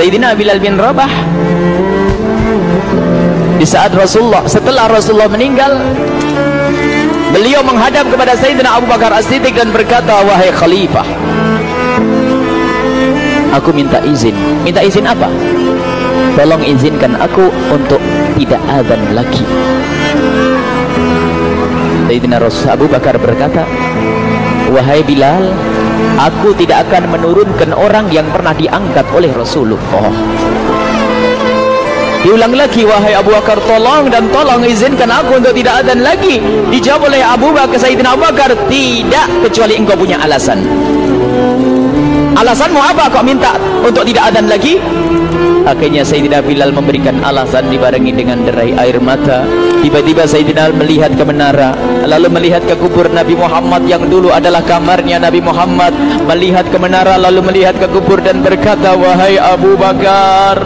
Sayyidina Bilal bin Rabah. Di saat setelah Rasulullah meninggal, beliau menghadap kepada Sayyidina Abu Bakar As-Siddiq dan berkata, wahai khalifah, aku minta izin. Minta izin apa? Tolong izinkan aku untuk tidak azan lagi. Sayyidina Abu Bakar berkata, wahai Bilal, aku tidak akan menurunkan orang yang pernah diangkat oleh Rasulullah. Diulang lagi, wahai Abu Bakar, tolong dan tolong izinkan aku untuk tidak azan lagi. Dijawab oleh Sayyidina Abu Bakar, tidak, kecuali engkau punya alasan. Alasanmu apa kau minta untuk tidak azan lagi? Akhirnya Sayyidina Bilal memberikan alasan dibarengi dengan derai air mata. Tiba-tiba Sayyidina melihat ke menara, lalu melihat ke kubur Nabi Muhammad yang dulu adalah kamarnya Nabi Muhammad. Melihat ke menara lalu melihat ke kubur dan berkata, wahai Abu Bakar,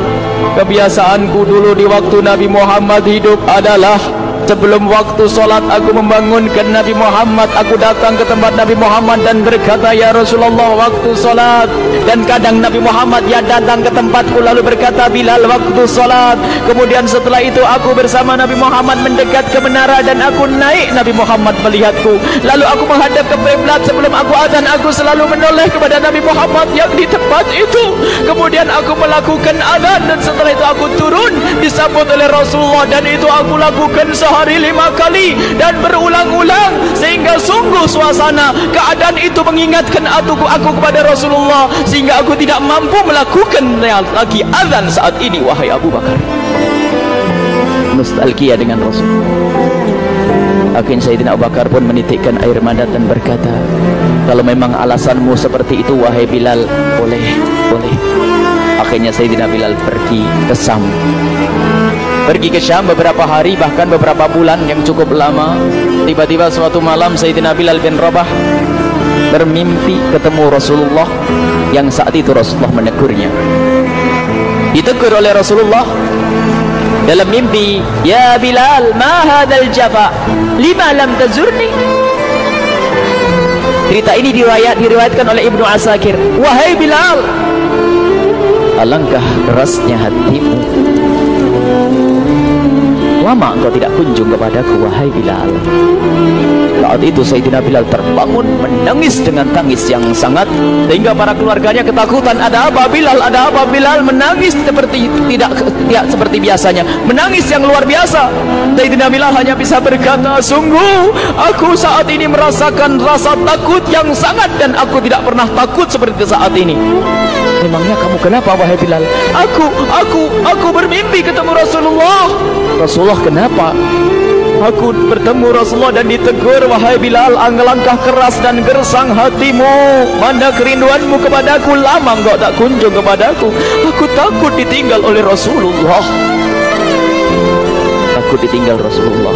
kebiasaanku dulu di waktu Nabi Muhammad hidup adalah sebelum waktu solat aku membangunkan Nabi Muhammad. Aku datang ke tempat Nabi Muhammad dan berkata, ya Rasulullah, waktu solat. Dan kadang Nabi Muhammad ya datang ke tempatku lalu berkata, Bilal, waktu solat. Kemudian setelah itu aku bersama Nabi Muhammad mendekat ke menara dan aku naik. Nabi Muhammad melihatku, lalu aku menghadap ke kiblat. Sebelum aku azan, aku selalu menoleh kepada Nabi Muhammad yang di tempat itu. Kemudian aku melakukan azan dan setelah itu aku turun disambut oleh Rasulullah, dan itu aku lakukan sehari 5 kali dan berulang-ulang, sehingga sungguh suasana keadaan itu mengingatkan aku kepada Rasulullah, sehingga aku tidak mampu melakukan lagi azan saat ini. Wahai Abu Bakar, nostalgia dengan Rasul. Akhirnya Sayyidina Abu Bakar pun menitikkan air mata dan berkata, kalau memang alasanmu seperti itu wahai Bilal, boleh. Akhirnya Sayyidina Bilal pergi ke Syam beberapa hari, bahkan beberapa bulan yang cukup lama. Tiba-tiba suatu malam Sayyidina Bilal bin Rabah bermimpi ketemu Rasulullah, yang saat itu Rasulullah menegurnya. Ditegur oleh Rasulullah dalam mimpi, ya Bilal, ma hadzal jafa, lima lam tazurni. Cerita ini diriwayatkan oleh Ibnu Asakir. Wahai Bilal, alangkah kerasnya hatimu, lama engkau tidak kunjung kepadaku wahai Bilal. Saat itu Sayyidina Bilal terbangun menangis dengan tangis yang sangat, sehingga para keluarganya ketakutan. Ada apa Bilal? Ada apa Bilal? Menangis seperti tidak seperti biasanya, menangis yang luar biasa. Sayyidina Bilal hanya bisa berkata, sungguh aku saat ini merasakan rasa takut yang sangat, dan aku tidak pernah takut seperti saat ini. Memangnya kamu kenapa wahai Bilal? Aku bermimpi ketemu Rasulullah. Rasulullah kenapa? Aku bertemu Rasulullah dan ditegur, wahai Bilal, alangkah keras dan gersang hatimu, mana kerinduanmu kepadaku, lama engkau tak kunjung kepadaku. Aku takut ditinggal oleh Rasulullah. Takut ditinggal Rasulullah.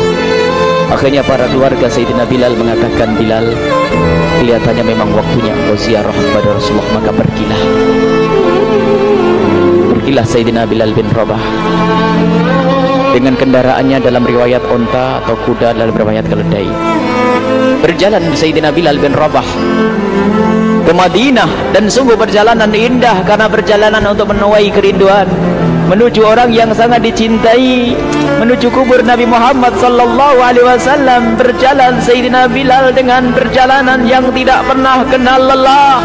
Akhirnya para keluarga Sayyidina Bilal mengatakan, Bilal, kelihatannya memang waktunya engkau ziarah kepada Rasulullah, maka pergilah. Pergilah Sayyidina Bilal bin Rabah dengan kendaraannya, dalam riwayat onta atau kuda, dalam riwayat keledai. Berjalan Sayyidina Bilal bin Rabah ke Madinah, dan sungguh perjalanan indah karena perjalanan untuk menuai kerinduan, menuju orang yang sangat dicintai, menuju kubur Nabi Muhammad sallallahu alaihi wasallam. Berjalan Sayyidina Bilal dengan perjalanan yang tidak pernah kenal lelah,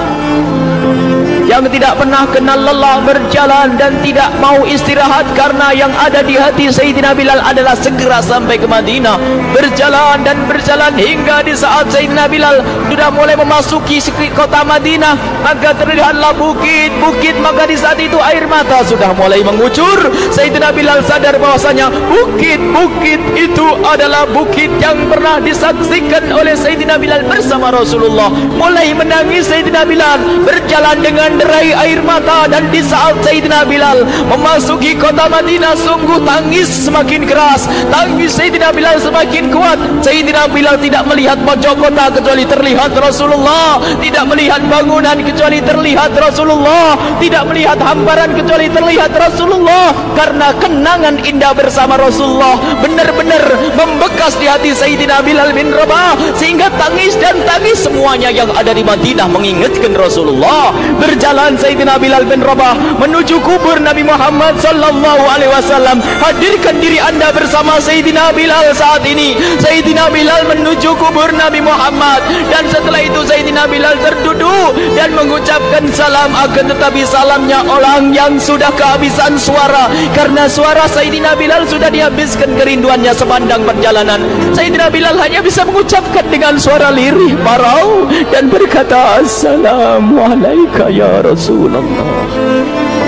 yang tidak pernah kenal lelah, berjalan dan tidak mau istirahat, karena yang ada di hati Sayyidina Bilal adalah segera sampai ke Madinah. Berjalan dan berjalan hingga di saat Sayyidina Bilal sudah mulai memasuki kota Madinah, maka terlihatlah bukit-bukit. Maka di saat itu air mata sudah mulai mengucur. Sayyidina Bilal sadar bahwasanya bukit-bukit itu adalah bukit yang pernah disaksikan oleh Sayyidina Bilal bersama Rasulullah. Mulai menangis Sayyidina Bilal, berjalan dengan derai air mata. Dan di saat Sayyidina Bilal memasuki kota Madinah, sungguh tangis semakin keras, tangis Sayyidina Bilal semakin kuat. Sayyidina Bilal tidak melihat pojok kota kecuali terlihat Rasulullah, tidak melihat bangunan kecuali terlihat Rasulullah, tidak melihat hamparan kecuali terlihat Rasulullah, karena kenangan indah bersama Rasulullah benar-benar membekas di hati Sayyidina Bilal bin Rabah, sehingga tangis dan tangis semua semuanya yang ada di Madinah mengingatkan Rasulullah. Berjalan Sayyidina Bilal bin Rabah menuju kubur Nabi Muhammad sallallahu alaihi wasallam. Hadirkan diri anda bersama Sayyidina Bilal saat ini. Sayyidina Bilal menuju kubur Nabi Muhammad, dan setelah itu Sayyidina Bilal terduduk dan mengucapkan salam, akan tetapi salamnya orang yang sudah kehabisan suara, karena suara Sayyidina Bilal sudah dihabiskan kerinduannya sepanjang perjalanan. Sayyidina Bilal hanya bisa mengucapkan dengan suara lirih parau dan berkata, Assalamualaikum ya Rasulullah,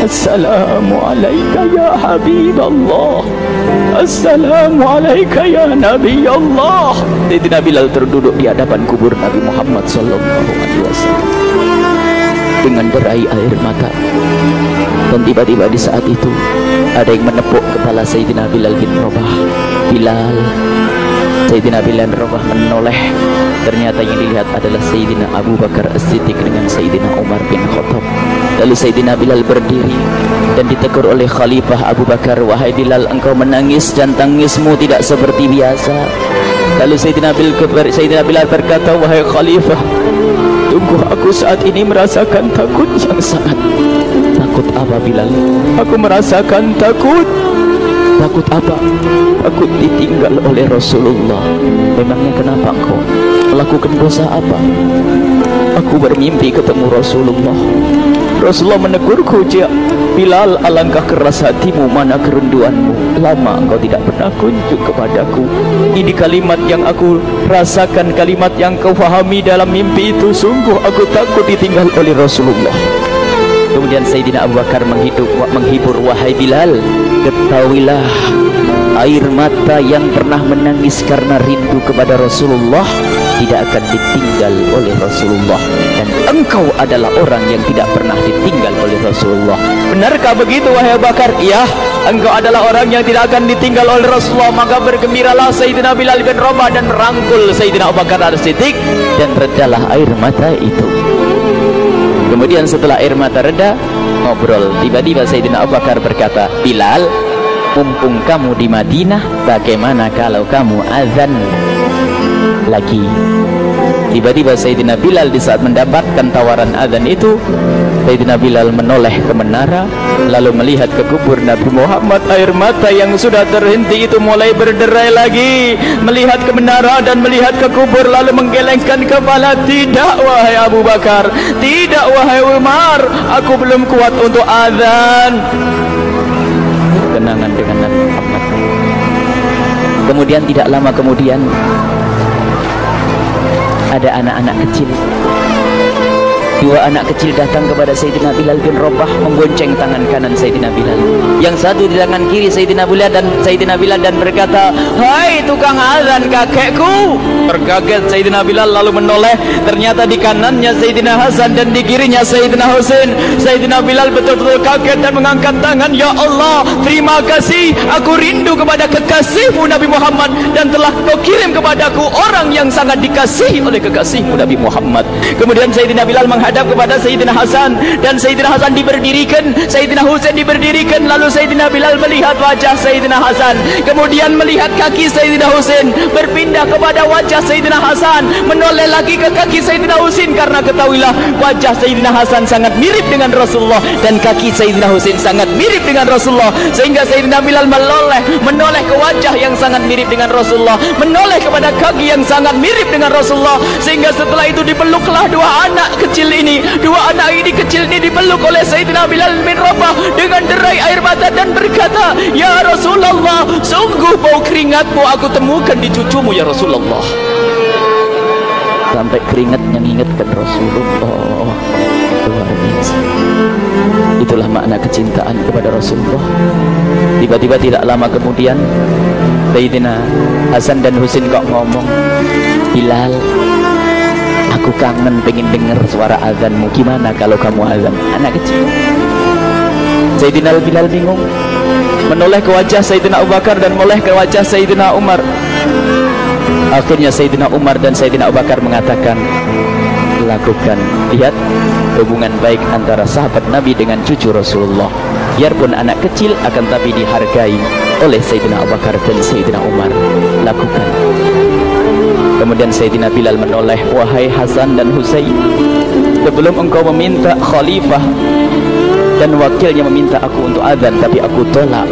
Assalamualaikum ya Habiballah, Assalamualaikum ya Nabi Allah. Sayyidina Bilal terduduk di hadapan kubur Nabi Muhammad sallallahu alaihi wasallam dengan derai air mata. Dan tiba-tiba di saat itu ada yang menepuk kepala Sayyidina Bilal bin Rabah. Bilal. Sayyidina Bilal bin Rabah menoleh. Ternyata yang dilihat adalah Sayyidina Abu Bakar As-Siddiq dengan Sayyidina Umar bin Khattab. Lalu Sayyidina Bilal berdiri dan ditegur oleh Khalifah Abu Bakar, wahai Bilal, engkau menangis dan tangismu tidak seperti biasa. Lalu Sayyidina Bilal berkata, wahai Khalifah, tunggu, aku saat ini merasakan takut yang sangat. Takut apa Bilal? Aku merasakan takut. Takut apa? Takut ditinggal oleh Rasulullah. Memangnya kenapa engkau melakukan dosa apa? Aku bermimpi ketemu Rasulullah. Rasulullah menegurku, Bilal, alangkah keras hatimu, mana kerinduanmu. Lama engkau tidak pernah kunjung kepadaku. Ini kalimat yang aku rasakan, kalimat yang kau fahami dalam mimpi itu. Sungguh aku takut ditinggal oleh Rasulullah. Kemudian Sayyidina Abu Bakar menghibur, wahai Bilal, ketahuilah, air mata yang pernah menangis karena rindu kepada Rasulullah tidak akan ditinggal oleh Rasulullah, dan engkau adalah orang yang tidak pernah ditinggal oleh Rasulullah. Benarkah begitu wahai Abu Bakar? Iya, engkau adalah orang yang tidak akan ditinggal oleh Rasulullah. Maka bergembiralah Sayyidina Bilal bin Rabah dan merangkul Sayyidina Abu Bakar As-Siddiq, dan redalah air mata itu. Kemudian setelah air mata reda, ngobrol. Tiba-tiba Sayyidina Abu Bakar berkata, Bilal, mumpung kamu di Madinah, bagaimana kalau kamu azan lagi? Tiba-tiba Sayyidina Bilal di saat mendapatkan tawaran azan itu, Sayyidina Bilal menoleh ke menara, lalu melihat ke kubur Nabi Muhammad. Air mata yang sudah terhenti itu mulai berderai lagi. Melihat ke menara dan melihat ke kubur, lalu menggelengkan kepala. Tidak wahai Abu Bakar, tidak wahai Umar, aku belum kuat untuk azan. Kenangan dengan Nabi Muhammad. Kemudian tidak lama kemudian ada anak-anak kecil. Dua anak kecil datang kepada Sayyidina Bilal bin Rabah, membonceng tangan kanan Sayyidina Bilal. Yang satu di tangan kiri Sayyidina Bilal dan berkata, hai tukang azan kakekku. Terkaget Sayyidina Bilal lalu menoleh. Ternyata di kanannya Sayyidina Hasan dan di kirinya Sayyidina Husain. Sayyidina Bilal betul-betul kaget dan mengangkat tangan. Ya Allah, terima kasih, aku rindu kepada kekasihmu Nabi Muhammad, dan telah kau kirim kepadaku orang yang sangat dikasihi oleh kekasihmu Nabi Muhammad. Kemudian Sayyidina Bilal menghadap kepada Sayyidina Hasan, dan Sayyidina Hasan diberdirikan, Sayyidina Husain diberdirikan. Lalu Sayyidina Bilal melihat wajah Sayyidina Hasan, kemudian melihat kaki Sayyidina Husain, berpindah kepada wajah Sayyidina Hasan, menoleh lagi ke kaki Sayyidina Husain, karena ketahuilah wajah Sayyidina Hasan sangat mirip dengan Rasulullah dan kaki Sayyidina Husain sangat mirip dengan Rasulullah, sehingga Sayyidina Bilal menoleh ke wajah yang sangat mirip dengan Rasulullah, menoleh kepada kaki yang sangat mirip dengan Rasulullah, sehingga setelah itu dipeluklah dua anak kecil ini. Dua anak ini kecil ini dipeluk oleh Sayyidina Bilal bin Rabah dengan derai air mata dan berkata, ya Rasulullah, sungguh bau keringatmu aku temukan di cucumu ya Rasulullah. Sampai keringatnya mengingatkan Rasulullah. Luar biasa. Itulah makna kecintaan kepada Rasulullah. Tiba-tiba tidak lama kemudian Sayyidina Hasan dan Husain kok ngomong, Bilal, aku kangen pengen dengar suara azanmu. Gimana kalau kamu azan? Anak kecil. Sayyidina Bilal bingung, menoleh ke wajah Sayyidina Abu Bakar dan menoleh ke wajah Sayyidina Umar. Akhirnya Sayyidina Umar dan Sayyidina Abu Bakar mengatakan, lakukan. Lihat hubungan baik antara sahabat Nabi dengan cucu Rasulullah. Biarpun anak kecil, akan tapi dihargai oleh Sayyidina Abu Bakar dan Sayyidina Umar. Lakukan. Kemudian Sayyidina Bilal menoleh, wahai Hasan dan Husain, sebelum engkau meminta khalifah dan wakilnya meminta aku untuk azan, tapi aku tolak.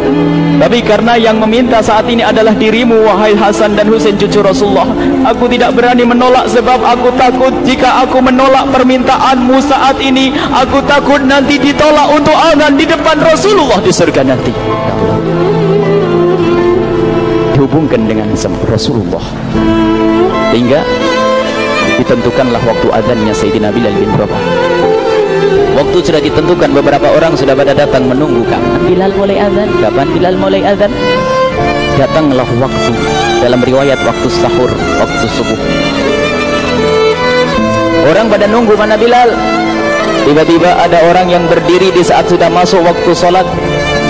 Tapi karena yang meminta saat ini adalah dirimu, wahai Hasan dan Husain cucu Rasulullah, aku tidak berani menolak, sebab aku takut jika aku menolak permintaanmu saat ini, aku takut nanti ditolak untuk azan di depan Rasulullah di surga nanti. Dihubungkan dengan Rasulullah, hingga ditentukanlah waktu azannya Sayyidina Bilal bin Rabah. Waktu sudah ditentukan, beberapa orang sudah pada datang menunggu, kapan Bilal mulai azan, kapan Bilal mulai azan. Datanglah waktu, dalam riwayat waktu sahur, waktu subuh. Orang pada nunggu mana Bilal. Tiba-tiba ada orang yang berdiri di saat sudah masuk waktu sholat.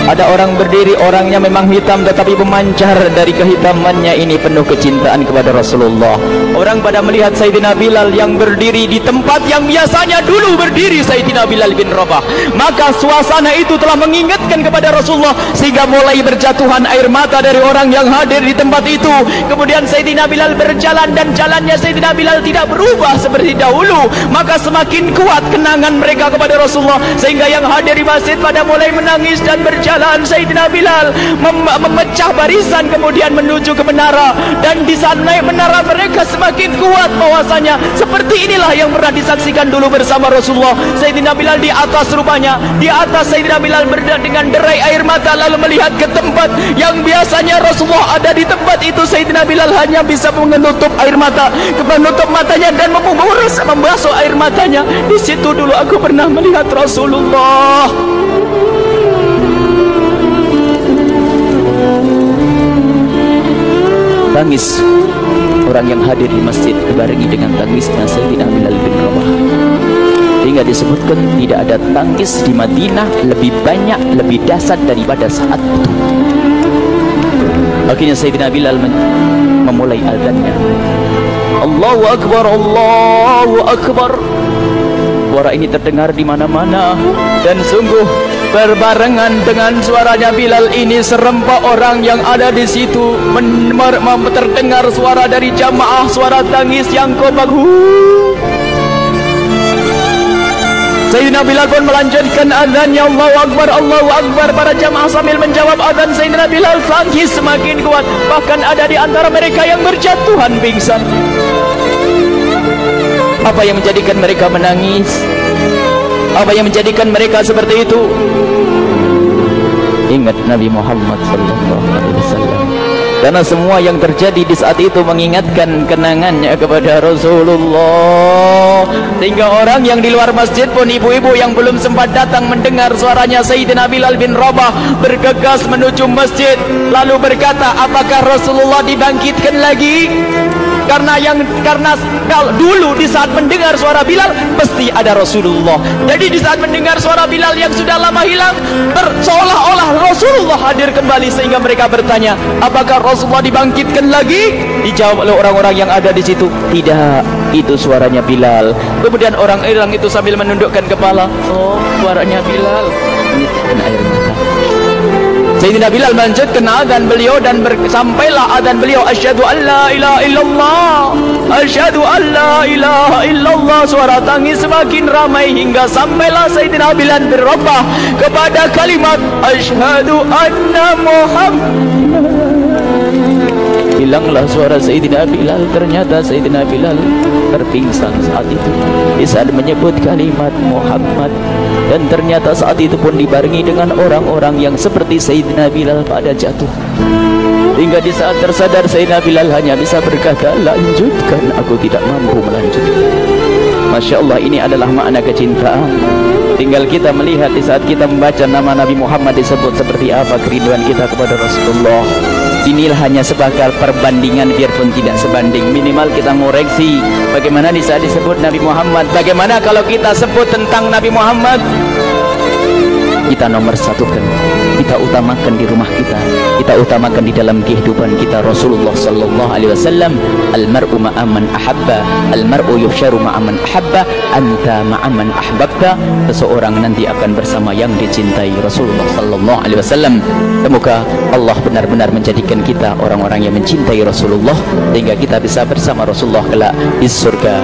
Ada orang berdiri, orangnya memang hitam tetapi memancar dari kehitamannya ini penuh kecintaan kepada Rasulullah. Orang pada melihat Sayyidina Bilal yang berdiri di tempat yang biasanya dulu berdiri Sayyidina Bilal bin Rabah. Maka suasana itu telah mengingatkan kepada Rasulullah, sehingga mulai berjatuhan air mata dari orang yang hadir di tempat itu. Kemudian Sayyidina Bilal berjalan, dan jalannya Sayyidina Bilal tidak berubah seperti dahulu. Maka semakin kuat kenangan mereka kepada Rasulullah, sehingga yang hadir di masjid pada mulai menangis dan berjalan. Sayyidina Bilal memecah barisan kemudian menuju ke menara, dan di saat naik menara mereka semakin kuat bahwasanya seperti inilah yang pernah disaksikan dulu bersama Rasulullah. Sayyidina Bilal di atas rupanya, di atas Sayyidina Bilal dengan derai air mata, lalu melihat ke tempat yang biasanya Rasulullah ada di tempat itu. Sayyidina Bilal hanya bisa menutup air mata, menutup matanya dan membasuh air matanya. Di situ dulu aku pernah melihat Rasulullah. Tangis orang yang hadir di masjid dibarengi dengan tangisnya Sayyidina Bilal bin Rabah, hingga disebutkan tidak ada tangis di Madinah lebih banyak, lebih dahsyat daripada saat itu. Akhirnya Sayyidina Bilal memulai azannya. Allahu Akbar, Allahu Akbar. Suara ini terdengar di mana-mana, dan sungguh berbarengan dengan suaranya Bilal ini serempak orang yang ada di situ terdengar suara dari jamaah, suara tangis yang kompak. Sayyidina Bilal pun melanjutkan azannya, Allahu Akbar, Allahu Akbar. Para jamaah sambil menjawab azan Sayyidina Bilal, tangis semakin kuat, bahkan ada di antara mereka yang berjatuhan pingsan. Apa yang menjadikan mereka menangis? Apa yang menjadikan mereka seperti itu? Ingat Nabi Muhammad SAW. Karena semua yang terjadi di saat itu mengingatkan kenangannya kepada Rasulullah. Sehingga orang yang di luar masjid pun, ibu-ibu yang belum sempat datang mendengar suaranya Sayyidina Bilal bin Rabah, bergegas menuju masjid, lalu berkata, apakah Rasulullah dibangkitkan lagi? Karena dulu di saat mendengar suara Bilal pasti ada Rasulullah. Jadi di saat mendengar suara Bilal yang sudah lama hilang, seolah-olah Rasulullah hadir kembali, sehingga mereka bertanya, apakah Rasulullah dibangkitkan lagi? Dijawab oleh orang-orang yang ada di situ, tidak, itu suaranya Bilal. Kemudian orang-orang itu sambil menundukkan kepala, oh, suaranya Bilal. Menitikan air mata. Sayyidina Bilal melanjutkan azan beliau, dan sampailah azan beliau, asyhadu an la ilaha illallah, asyhadu an la ilaha illallah. Suara tangis semakin ramai hingga sampailah Sayyidina Bilal bin Rabah kepada kalimat asyhadu anna Muhammad. Hilanglah suara Sayyidina Bilal. Ternyata Sayyidina Bilal terpingsan saat itu di saat menyebut kalimat Muhammad, dan ternyata saat itu pun dibarengi dengan orang-orang yang seperti Sayyidina Bilal pada jatuh. Hingga di saat tersadar Sayyidina Bilal hanya bisa berkata, lanjutkan, aku tidak mampu melanjutkan. Masya Allah, ini adalah makna kecintaan. Tinggal kita melihat di saat kita membaca nama Nabi Muhammad disebut seperti apa kerinduan kita kepada Rasulullah. Inilah hanya sebagai perbandingan, biarpun tidak sebanding, minimal kita ngoreksi bagaimana di saat disebut Nabi Muhammad. Bagaimana kalau kita sebut tentang Nabi Muhammad, kita nomor satukan, kita utamakan di rumah kita utamakan di dalam kehidupan kita. Rasulullah sallallahu alaihi wasallam, al-mar'u ma'aman ahabba, al-mar'u yuhsyaru ma'aman ahabba, anta ma'aman ahbabta. Seseorang nanti akan bersama yang dicintai. Rasulullah sallallahu alaihi wasallam. Semoga Allah benar-benar menjadikan kita orang-orang yang mencintai Rasulullah, sehingga kita bisa bersama Rasulullah kelak di surga.